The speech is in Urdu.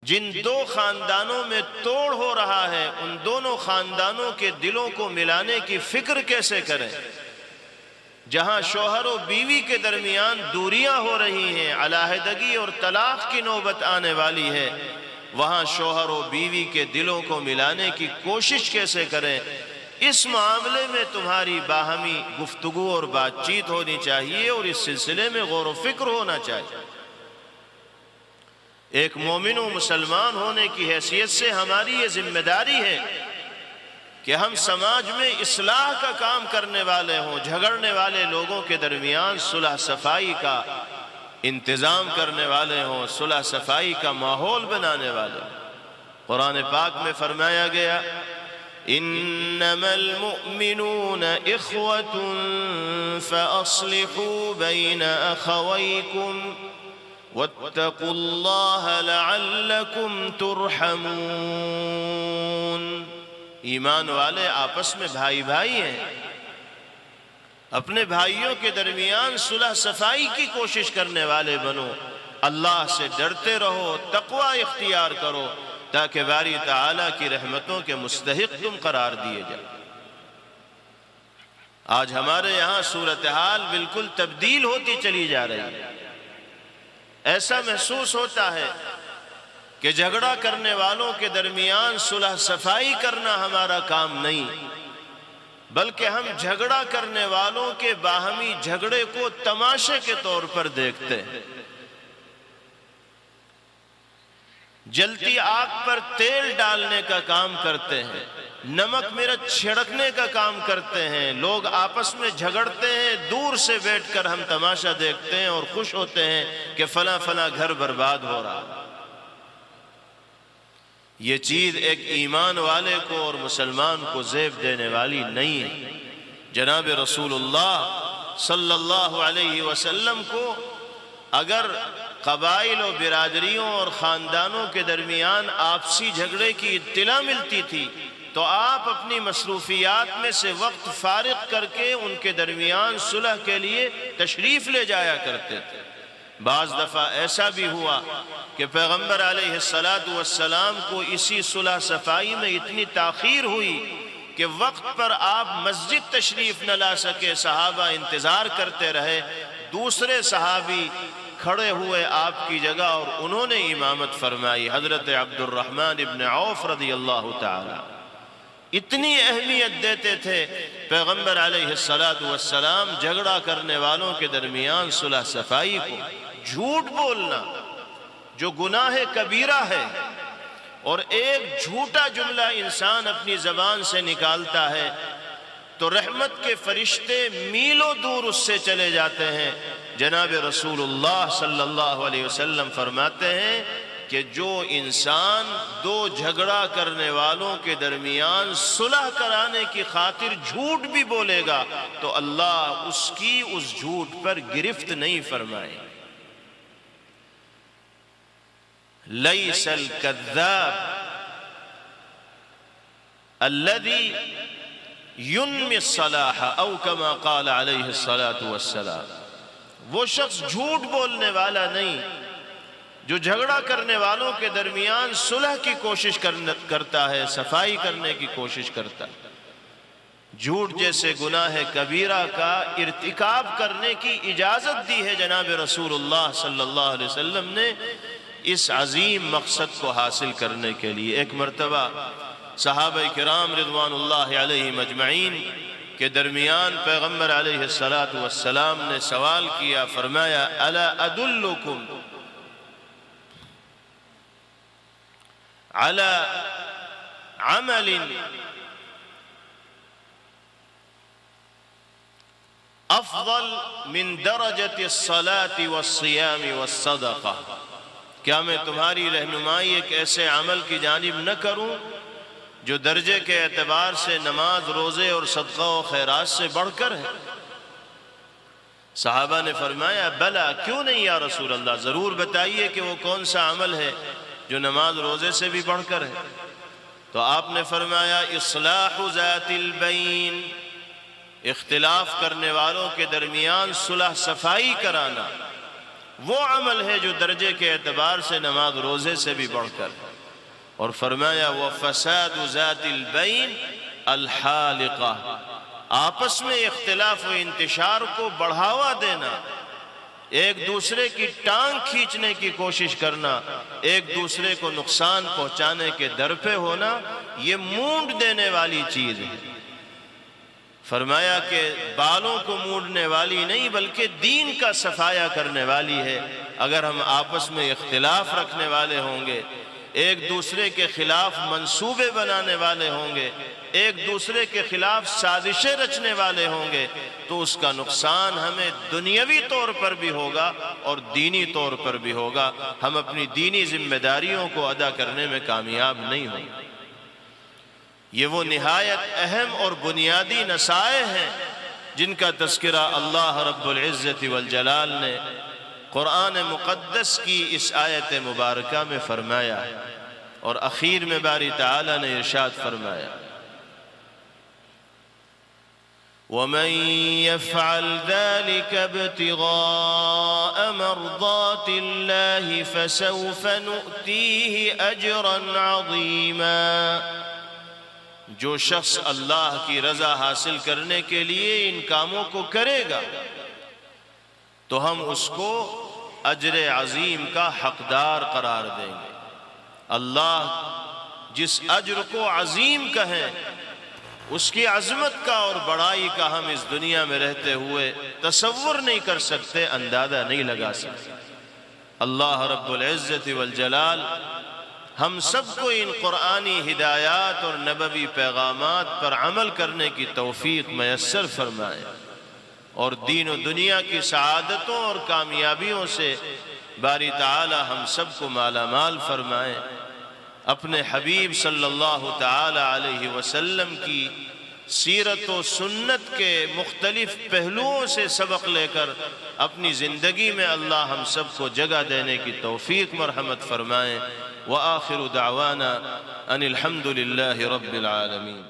جن دو خاندانوں میں توڑ ہو رہا ہے ان دونوں خاندانوں کے دلوں کو ملانے کی فکر کیسے کریں؟ جہاں شوہر و بیوی کے درمیان دوریاں ہو رہی ہیں، علیحدگی اور طلاق کی نوبت آنے والی ہے، وہاں شوہر و بیوی کے دلوں کو ملانے کی کوشش کیسے کریں؟ اس معاملے میں تمہاری باہمی گفتگو اور بات چیت ہونی چاہیے اور اس سلسلے میں غور و فکر ہونا چاہیے۔ ایک مومن و مسلمان ہونے کی حیثیت سے ہماری یہ ذمہ داری ہے کہ ہم سماج میں اصلاح کا کام کرنے والے ہوں، جھگڑنے والے لوگوں کے درمیان صلح صفائی کا انتظام کرنے والے ہوں، صلح صفائی کا ماحول بنانے والے ہوں۔ قرآن پاک میں فرمایا گیا انما المؤمنون اخوة فاصلحوا بین اخویکم واتقوا اللہ لعلکم ترحمون۔ ایمان والے آپس میں بھائی بھائی ہیں، اپنے بھائیوں کے درمیان صلح صفائی کی کوشش کرنے والے بنو، اللہ سے ڈرتے رہو، تقوی اختیار کرو تاکہ باری تعالیٰ کی رحمتوں کے مستحق تم قرار دیے جائے۔ آج ہمارے یہاں صورتحال بالکل تبدیل ہوتی چلی جا رہی ہے۔ ایسا محسوس ہوتا ہے کہ جھگڑا کرنے والوں کے درمیان صلح صفائی کرنا ہمارا کام نہیں، بلکہ ہم جھگڑا کرنے والوں کے باہمی جھگڑے کو تماشے کے طور پر دیکھتے ہیں، جلتی آگ پر تیل ڈالنے کا کام کرتے ہیں، نمک مرچ چھڑکنے کا کام کرتے ہیں۔ لوگ آپس میں جھگڑتے ہیں، دور سے بیٹھ کر ہم تماشا دیکھتے ہیں اور خوش ہوتے ہیں کہ فلاں فلاں گھر برباد ہو رہا ہے۔ یہ چیز ایک ایمان والے کو اور مسلمان کو زیب دینے والی نہیں ہے۔ جناب رسول اللہ صلی اللہ علیہ وسلم کو اگر قبائل و برادریوں اور خاندانوں کے درمیان آپسی جھگڑے کی اطلاع ملتی تھی تو آپ اپنی مصروفیات میں سے وقت فارغ کر کے ان کے درمیان صلح کے لیے تشریف لے جایا کرتے تھے۔ بعض دفعہ ایسا بھی ہوا کہ پیغمبر علیہ السلام کو اسی صلح صفائی میں اتنی تاخیر ہوئی کہ وقت پر آپ مسجد تشریف نہ لا سکے، صحابہ انتظار کرتے رہے، دوسرے صحابی کھڑے ہوئے آپ کی جگہ اور انہوں نے امامت فرمائی، حضرت عبد الرحمن ابن عوف رضی اللہ تعالی۔ اتنی اہمیت دیتے تھے پیغمبر علیہ السلام جھگڑا کرنے والوں کے درمیان صلح صفائی کو۔ جھوٹ بولنا جو گناہ کبیرہ ہے، اور ایک جھوٹا جملہ انسان اپنی زبان سے نکالتا ہے تو رحمت کے فرشتے میلوں دور اس سے چلے جاتے ہیں۔ جناب رسول اللہ صلی اللہ علیہ وسلم فرماتے ہیں کہ جو انسان دو جھگڑا کرنے والوں کے درمیان صلح کرانے کی خاطر جھوٹ بھی بولے گا تو اللہ اس کی اس جھوٹ پر گرفت نہیں فرمائے۔ لیس الکذاب الذی ینمی الصلاح او کما قال علیہ السلام۔ وہ شخص جھوٹ بولنے والا نہیں جو جھگڑا کرنے والوں کے درمیان صلح کی کوشش کرتا ہے، صفائی کرنے کی کوشش کرتا ہے۔ جھوٹ جیسے گناہ کبیرہ کا ارتکاب کرنے کی اجازت دی ہے جناب رسول اللہ صلی اللہ علیہ وسلم نے اس عظیم مقصد کو حاصل کرنے کے لیے۔ ایک مرتبہ صحابہ کرام رضوان اللہ علیہم اجمعین کے درمیان پیغمبر علیہ السلام نے سوال کیا، فرمایا الا ادلکم علی عمل افضل من درجة الصلاة والصيام والصدقہ، کیا میں تمہاری رہنمائی ایک ایسے عمل کی جانب نہ کروں جو درجے کے اعتبار سے نماز، روزے اور صدقہ و خیرات سے بڑھ کر ہے؟ صحابہ نے فرمایا بلا، کیوں نہیں یا رسول اللہ، ضرور بتائیے کہ وہ کون سا عمل ہے جو نماز روزے سے بھی بڑھ کر ہے۔ تو آپ نے فرمایا اصلاح ذات البین، اختلاف کرنے والوں کے درمیان صلح صفائی کرانا۔ وہ عمل ہے جو درجے کے اعتبار سے نماز روزے سے بھی بڑھ کر ہے۔ اور فرمایا وَفَسَادُ ذَاتِ الْبَيْنِ الْحَالِقَةِ، آپس میں اختلاف و انتشار کو بڑھاوا دینا، ایک دوسرے کی ٹانگ کھینچنے کی کوشش کرنا، ایک دوسرے کو نقصان پہنچانے کے در پہ ہونا، یہ مونڈ دینے والی چیز ہے۔ فرمایا کہ بالوں کو مونڈنے والی نہیں بلکہ دین کا صفایا کرنے والی ہے۔ اگر ہم آپس میں اختلاف رکھنے والے ہوں گے، ایک دوسرے کے خلاف منصوبے بنانے والے ہوں گے، ایک دوسرے کے خلاف سازشیں رچنے والے ہوں گے، تو اس کا نقصان ہمیں دنیاوی طور پر بھی ہوگا اور دینی طور پر بھی ہوگا۔ ہم اپنی دینی ذمہ داریوں کو ادا کرنے میں کامیاب نہیں ہوں گے۔ یہ وہ نہایت اہم اور بنیادی نصائح ہیں جن کا تذکرہ اللہ رب العزت والجلال نے قرآن مقدس کی اس آیت مبارکہ میں فرمایا، اور اخیر میں باری تعالیٰ نے ارشاد فرمایا وَمَن يَفْعَلْ ذَلِكَ ابْتِغَاءَ مَرْضَاتِ اللَّهِ فَسَوْفَ نُؤْتِيهِ أَجْرًا عَظِيمًا، جو شخص اللہ کی رضا حاصل کرنے کے لیے ان کاموں کو کرے گا تو ہم اس کو اجر عظیم کا حقدار قرار دیں گے۔ اللہ جس اجر کو عظیم کہیں، اس کی عظمت کا اور بڑائی کا ہم اس دنیا میں رہتے ہوئے تصور نہیں کر سکتے، اندازہ نہیں لگا سکتے۔ اللہ رب العزت والجلال ہم سب کو ان قرآنی ہدایات اور نبوی پیغامات پر عمل کرنے کی توفیق میسر فرمائے، اور دین و دنیا کی سعادتوں اور کامیابیوں سے باری تعالی ہم سب کو مالا مال فرمائے۔ اپنے حبیب صلی اللہ تعالی علیہ وسلم کی سیرت و سنت کے مختلف پہلوؤں سے سبق لے کر اپنی زندگی میں اللہ ہم سب کو جگہ دینے کی توفیق مرحمت فرمائے۔ وآخر دعوانا ان الحمد للہ رب العالمین۔